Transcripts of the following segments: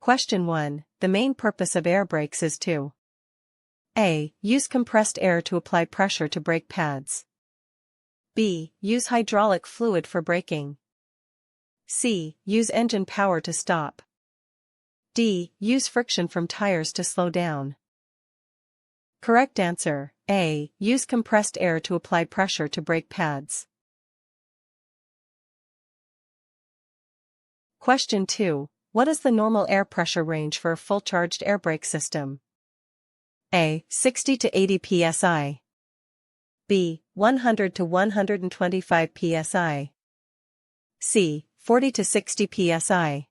Question 1. The main purpose of air brakes is to A. Use compressed air to apply pressure to brake pads. B. Use hydraulic fluid for braking. C. Use engine power to stop. D. Use friction from tires to slow down. Correct answer, A. Use compressed air to apply pressure to brake pads. Question 2. What is the normal air pressure range for a full-charged air brake system? A. 60 to 80 psi. B. 100 to 125 psi. C. 40 to 60 psi.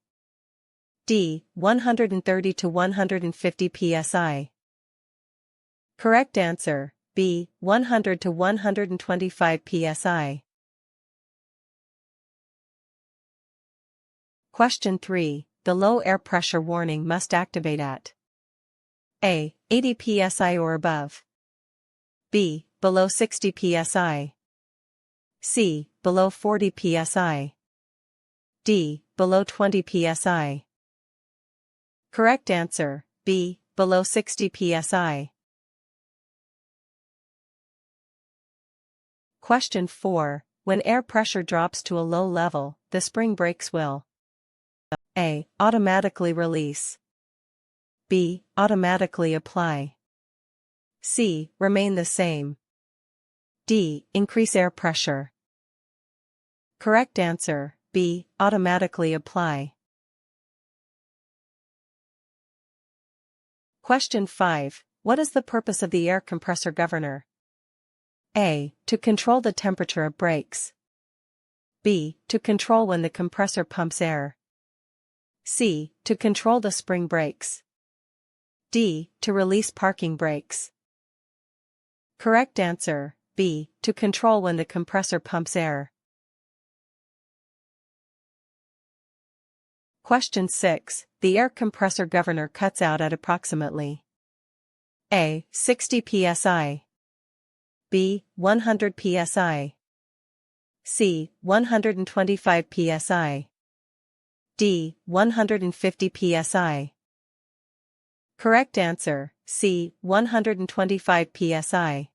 D. 130 to 150 psi. Correct answer, B. 100 to 125 psi. Question 3. The low air pressure warning must activate at A. 80 psi or above. B. Below 60 psi. C. Below 40 psi. D. Below 20 psi. Correct answer, B. Below 60 psi. Question 4. When air pressure drops to a low level, the spring brakes will A. Automatically release. B. Automatically apply. C. Remain the same. D. Increase air pressure. Correct answer, B. Automatically apply. Question 5. What is the purpose of the air compressor governor? A. To control the temperature of brakes. B. To control when the compressor pumps air. C. To control the spring brakes. D. To release parking brakes. Correct answer, B. To control when the compressor pumps air. Question 6. The air compressor governor cuts out at approximately A. 60 psi. B. 100 psi. C. 125 psi. D. 150 psi. Correct answer, C. 125 psi.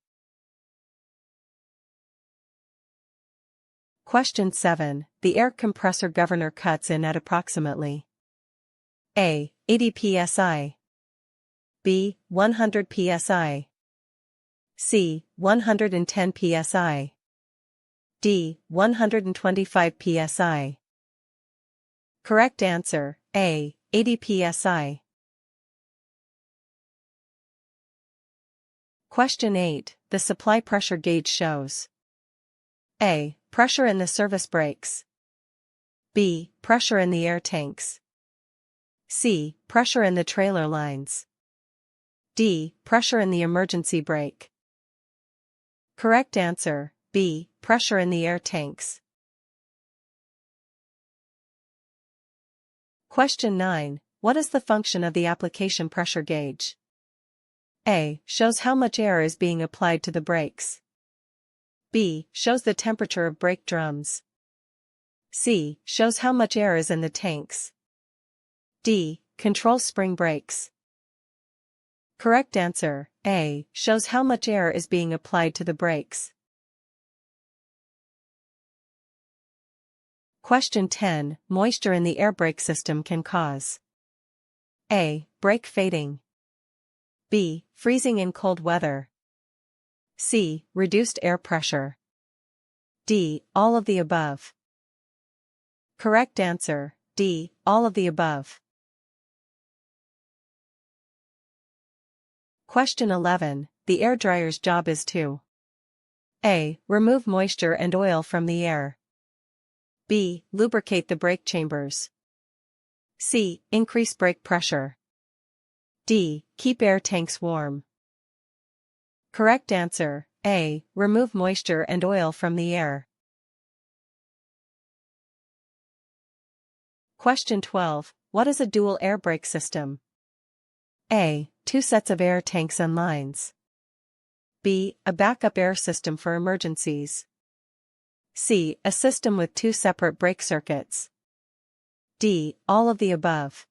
Question 7. The air compressor governor cuts in at approximately A. 80 psi. B. 100 psi. C. 110 psi. D. 125 psi. Correct answer, A. 80 psi. Question 8. The supply pressure gauge shows A. Pressure in the service brakes. B. Pressure in the air tanks. C. Pressure in the trailer lines. D. Pressure in the emergency brake. Correct answer, B. Pressure in the air tanks. Question 9. What is the function of the application pressure gauge? A. Shows how much air is being applied to the brakes. B. Shows the temperature of brake drums. C. Shows how much air is in the tanks. D. Controls spring brakes. Correct answer, A. Shows how much air is being applied to the brakes. Question 10. Moisture in the air brake system can cause A. Brake fading. B. Freezing in cold weather. C. Reduced air pressure. D. All of the above. Correct answer, D. All of the above. Question 11. The air dryer's job is to A. Remove moisture and oil from the air. B. Lubricate the brake chambers. C. Increase brake pressure. D. Keep air tanks warm. Correct answer, A. Remove moisture and oil from the air. Question 12. What is a dual air brake system? A. Two sets of air tanks and lines. B. A backup air system for emergencies. C. A system with two separate brake circuits. D. All of the above.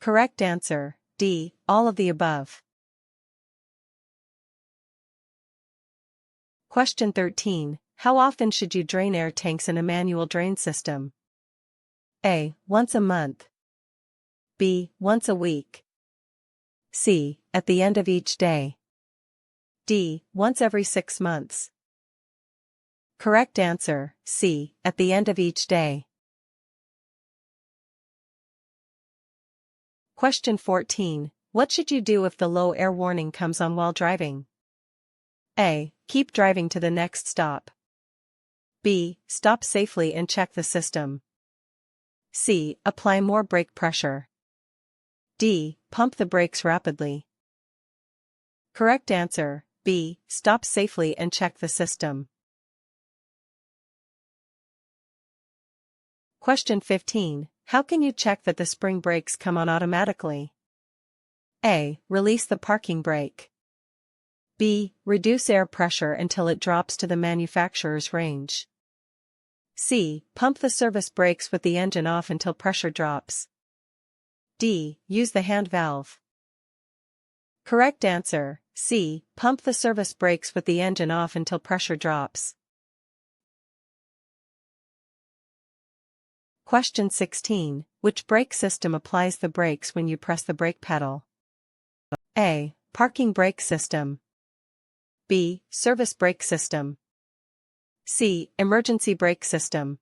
Correct answer, D, all of the above. Question 13. How often should you drain air tanks in a manual drain system? A. Once a month. B. Once a week. C. At the end of each day. D. Once every 6 months. Correct answer, C. At the end of each day. Question 14. What should you do if the low air warning comes on while driving? A. Keep driving to the next stop. B. Stop safely and check the system. C. Apply more brake pressure. D. Pump the brakes rapidly. Correct answer, B. Stop safely and check the system. Question 15. How can you check that the spring brakes come on automatically? A. Release the parking brake. B. Reduce air pressure until it drops to the manufacturer's range. C. Pump the service brakes with the engine off until pressure drops. D. Use the hand valve. Correct answer, C. Pump the service brakes with the engine off until pressure drops. Question 16. Which brake system applies the brakes when you press the brake pedal? A. Parking brake system. B. Service brake system. C. Emergency brake system.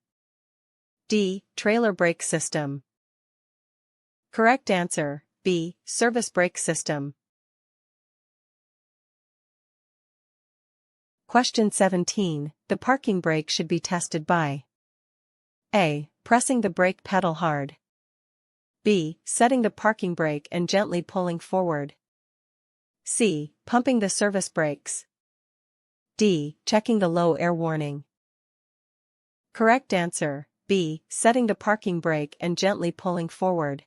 D. Trailer brake system. Correct answer, B. Service brake system. Question 17. The parking brake should be tested by A. Pressing the brake pedal hard. B. Setting the parking brake and gently pulling forward. C. Pumping the service brakes. D. Checking the low air warning. Correct answer, B. Setting the parking brake and gently pulling forward.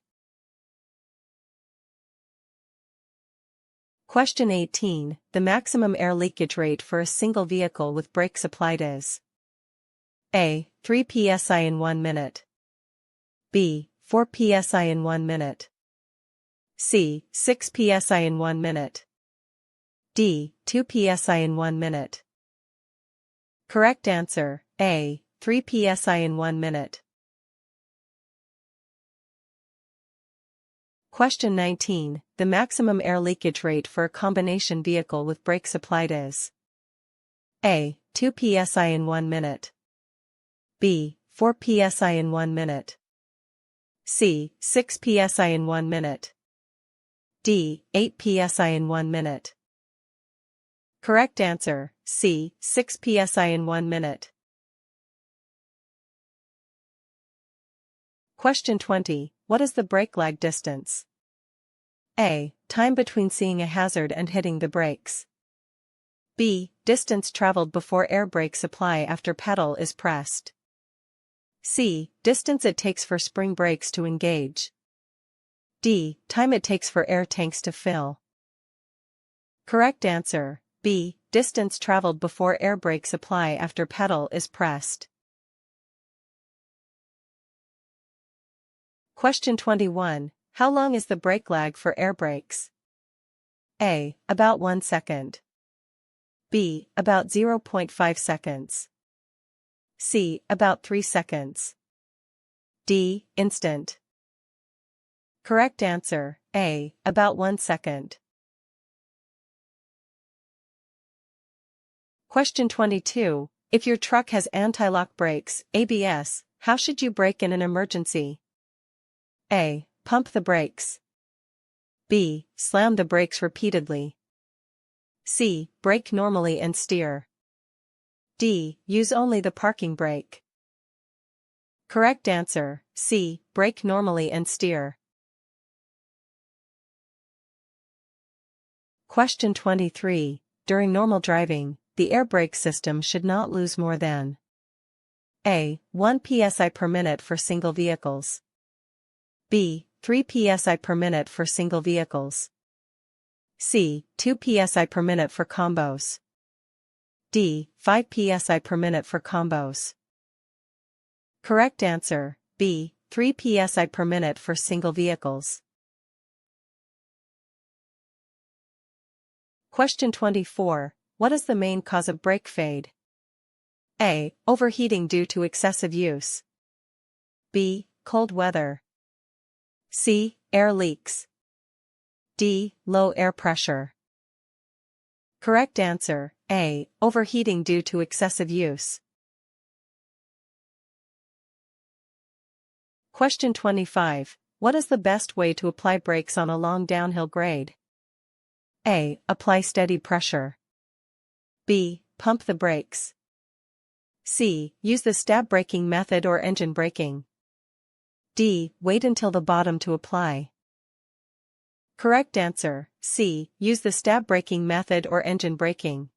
Question 18. The maximum air leakage rate for a single vehicle with brakes applied is A. 3 psi in 1 minute. B. 4 psi in 1 minute. C. 6 psi in 1 minute. D. 2 psi in 1 minute. Correct answer, A. 3 psi in 1 minute. Question 19. The maximum air leakage rate for a combination vehicle with brakes applied is A. 2 psi in 1 minute. B. 4 psi in 1 minute. C. 6 psi in 1 minute. D. 8 psi in 1 minute. Correct answer, C. 6 psi in 1 minute. Question 20. What is the brake lag distance? A. Time between seeing a hazard and hitting the brakes. B. Distance traveled before air brake supply after pedal is pressed. C. Distance it takes for spring brakes to engage. D. Time it takes for air tanks to fill. Correct answer, B. Distance traveled before air brake supply after pedal is pressed. Question 21. How long is the brake lag for air brakes? A. About 1 second. B. About 0.5 seconds. C. About 3 seconds. D. Instant. Correct answer, A. About 1 second. Question 22. If your truck has anti-lock brakes, ABS, how should you brake in an emergency? A. Pump the brakes. B. Slam the brakes repeatedly. C. Brake normally and steer. D. Use only the parking brake. Correct answer, C. Brake normally and steer. Question 23. During normal driving, the air brake system should not lose more than A. 1 psi per minute for single vehicles. B. 3 psi per minute for single vehicles. C. 2 psi per minute for combos. D. 5 psi per minute for combos. Correct answer, B. 3 psi per minute for single vehicles. Question 24. What is the main cause of brake fade? A. Overheating due to excessive use. B. Cold weather. C. Air leaks. D. Low air pressure. Correct answer, A. Overheating due to excessive use. Question 25. What is the best way to apply brakes on a long downhill grade? A. Apply steady pressure. B. Pump the brakes. C. Use the stab braking method or engine braking. D. Wait until the bottom to apply. Correct answer, C. Use the stab braking method or engine braking.